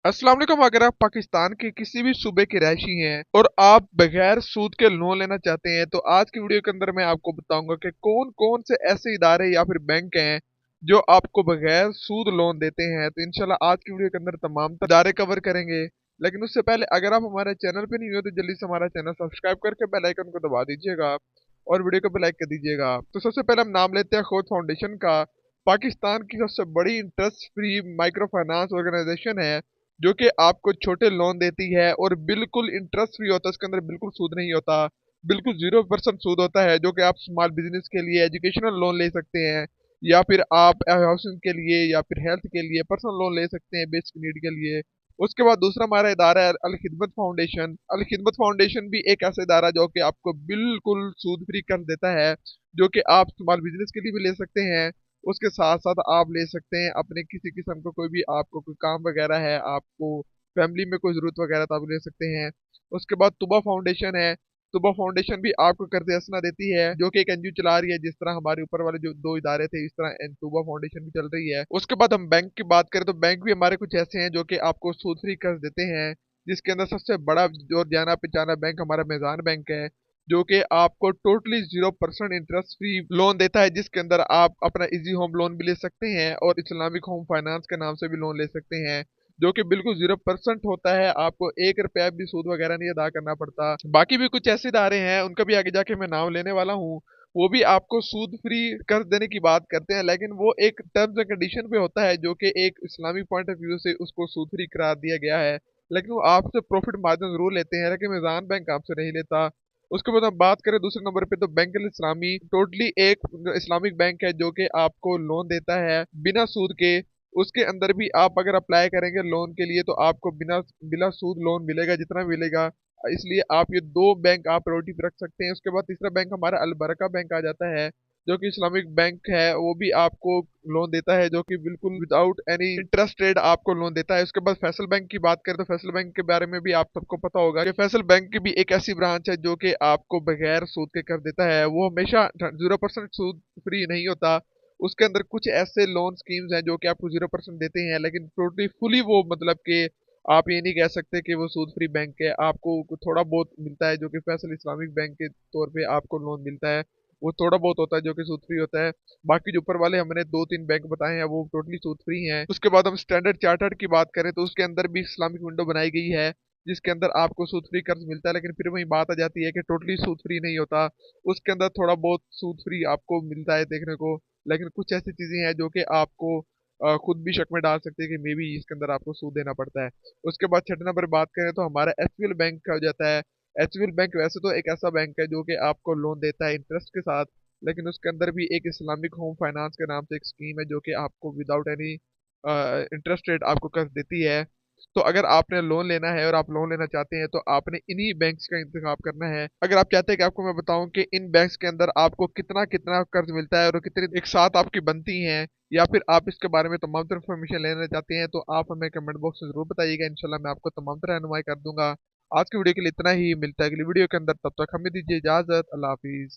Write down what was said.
अस्सलाम वालेकुम। अगर आप पाकिस्तान के किसी भी सूबे के रहायशी हैं और आप बगैर सूद के लोन लेना चाहते हैं तो आज की वीडियो के अंदर मैं आपको बताऊंगा कि कौन कौन से ऐसे इदारे या फिर बैंक हैं जो आपको बगैर सूद लोन देते हैं। तो इंशाल्लाह आज की वीडियो के अंदर तमाम इदारे कवर करेंगे। लेकिन उससे पहले अगर आप हमारे चैनल पे नहीं हो तो जल्दी से हमारा चैनल सब्सक्राइब करके बेल आइकन को दबा दीजिएगा और वीडियो को भी लाइक कर दीजिएगा। तो सबसे पहले हम नाम लेते हैं खोद फाउंडेशन का। पाकिस्तान की सबसे बड़ी interest free micro finance organisation है जो कि आपको छोटे लोन देती है और बिल्कुल इंटरेस्ट फ्री होता है। इसके अंदर बिल्कुल सूद नहीं होता, बिल्कुल 0% सूद होता है, जो कि आप स्मॉल बिजनेस के लिए एजुकेशनल लोन ले सकते हैं या फिर आप हाउसिंग के लिए या फिर हेल्थ के लिए पर्सनल लोन ले सकते हैं बेसिक नीड के लिए। उसके बाद दूसरा हमारा इदारा है अल खिदमत फाउंडेशन। अल खिदमत फाउंडेशन भी एक ऐसा इदारा जो कि आपको बिल्कुल सूद फ्री कर देता है, जो कि आप स्मॉल बिजनेस के लिए भी ले सकते हैं। उसके साथ साथ आप ले सकते हैं अपने किसी किस्म का कोई भी आपको कोई काम वगैरह है, आपको फैमिली में कोई ज़रूरत वगैरह तो आप ले सकते हैं। उसके बाद तुबा फाउंडेशन है। तुबा फाउंडेशन भी आपको कर्ज हसना देती है, जो कि एक एनजीओ चला रही है। जिस तरह हमारे ऊपर वाले जो दो इदारे थे इस तरह तुबा फाउंडेशन भी चल रही है। उसके बाद हम बैंक की बात करें तो बैंक भी हमारे कुछ ऐसे हैं जो कि आपको सूद फ्री कर्ज देते हैं, जिसके अंदर सबसे बड़ा जो जाना पहचाना बैंक हमारा मेज़ान बैंक है, जो कि आपको टोटली 0% इंटरेस्ट फ्री लोन देता है, जिसके अंदर आप अपना इजी होम लोन भी ले सकते हैं और इस्लामिक होम फाइनेंस के नाम से भी लोन ले सकते हैं, जो कि बिल्कुल 0% होता है। आपको 1 रुपया भी सूद वगैरह नहीं अदा करना पड़ता। बाकी भी कुछ ऐसे इदारे हैं, उनका भी आगे जाके मैं नाम लेने वाला हूँ। वो भी आपको सूद फ्री कर्ज देने की बात करते हैं, लेकिन वो एक टर्म्स एंड कंडीशन पे होता है, जो कि एक इस्लामिक पॉइंट ऑफ व्यू से उसको सूद फ्री करार दिया गया है। लेकिन वो आपसे प्रॉफिट मार्जिन जरूर लेते हैं, लेकिन मिजान बैंक आपसे नहीं लेता। उसके बाद हम बात करें दूसरे नंबर पे तो बैंक अल इस्लामी टोटली एक इस्लामिक बैंक है, जो कि आपको लोन देता है बिना सूद के। उसके अंदर भी आप अगर अप्लाई करेंगे लोन के लिए तो आपको बिना बिना सूद लोन मिलेगा जितना मिलेगा। इसलिए आप ये दो बैंक आप प्रायोरिटी पे रख सकते हैं। उसके बाद तीसरा बैंक हमारा अल बरका बैंक आ जाता है, जो कि इस्लामिक बैंक है। वो भी आपको लोन देता है, जो कि बिल्कुल विदाउट एनी इंटरेस्ट रेट आपको लोन देता है। उसके बाद फैसल बैंक की बात करें तो फैसल बैंक के बारे में भी आप सबको पता होगा कि फैसल बैंक की भी एक ऐसी ब्रांच है जो कि आपको बगैर सूद के कर देता है। वो हमेशा 0% सूद फ्री नहीं होता। उसके अंदर कुछ ऐसे लोन स्कीम्स हैं जो कि आपको 0% देते हैं, लेकिन टोटली फुली वो मतलब कि आप ये नहीं कह सकते कि वो सूद फ्री बैंक है। आपको थोड़ा बहुत मिलता है, जो कि फैसल इस्लामिक बैंक के तौर पे आपको लोन मिलता है, वो थोड़ा बहुत होता है जो कि सूद फ्री होता है। बाकी जो ऊपर वाले हमने 2-3 बैंक बताए हैं वो टोटली सूद फ्री हैं। उसके बाद हम स्टैंडर्ड चार्टर्ड की बात करें तो उसके अंदर भी इस्लामिक विंडो बनाई गई है, जिसके अंदर आपको सूद फ्री कर्ज मिलता है, लेकिन फिर वही बात आ जाती है कि टोटली सूद फ्री नहीं होता। उसके अंदर थोड़ा बहुत सूद फ्री आपको मिलता है देखने को, लेकिन कुछ ऐसी चीजें हैं जो कि आपको खुद भी शक में डाल सकते हैं कि मे बी इसके अंदर आपको सूद देना पड़ता है। उसके बाद छठे नंबर बात करें तो हमारा एचपीएल बैंक का हो जाता है। एचपीएल बैंक वैसे तो एक ऐसा बैंक है जो कि आपको लोन देता है इंटरेस्ट के साथ, लेकिन उसके अंदर भी एक इस्लामिक होम फाइनेंस के नाम से एक स्कीम है जो कि आपको विदाउट एनी इंटरेस्ट रेट आपको कर्ज देती है। तो अगर आपने लोन लेना है और आप लोन लेना चाहते हैं तो आपने इन्हीं बैंक्स का इंतखाब करना है। अगर आप चाहते हैं कि आपको मैं बताऊं कि इन बैंक्स के अंदर आपको कितना कितना कर्ज मिलता है और कितनी एक साथ आपकी बनती हैं, या फिर आप इसके बारे में तमाम तरह इन्फॉर्मेशन लेना चाहते हैं, तो आप हमें कमेंट बॉक्स में जरूर बताइएगा। इंशाल्लाह मैं आपको तमाम तरह रहनुमाई कर दूंगा। आज की वीडियो के लिए इतना ही, मिलता है अगली वीडियो के अंदर। तब तक हमें दीजिए इजाजत। अल्लाह हाफिज।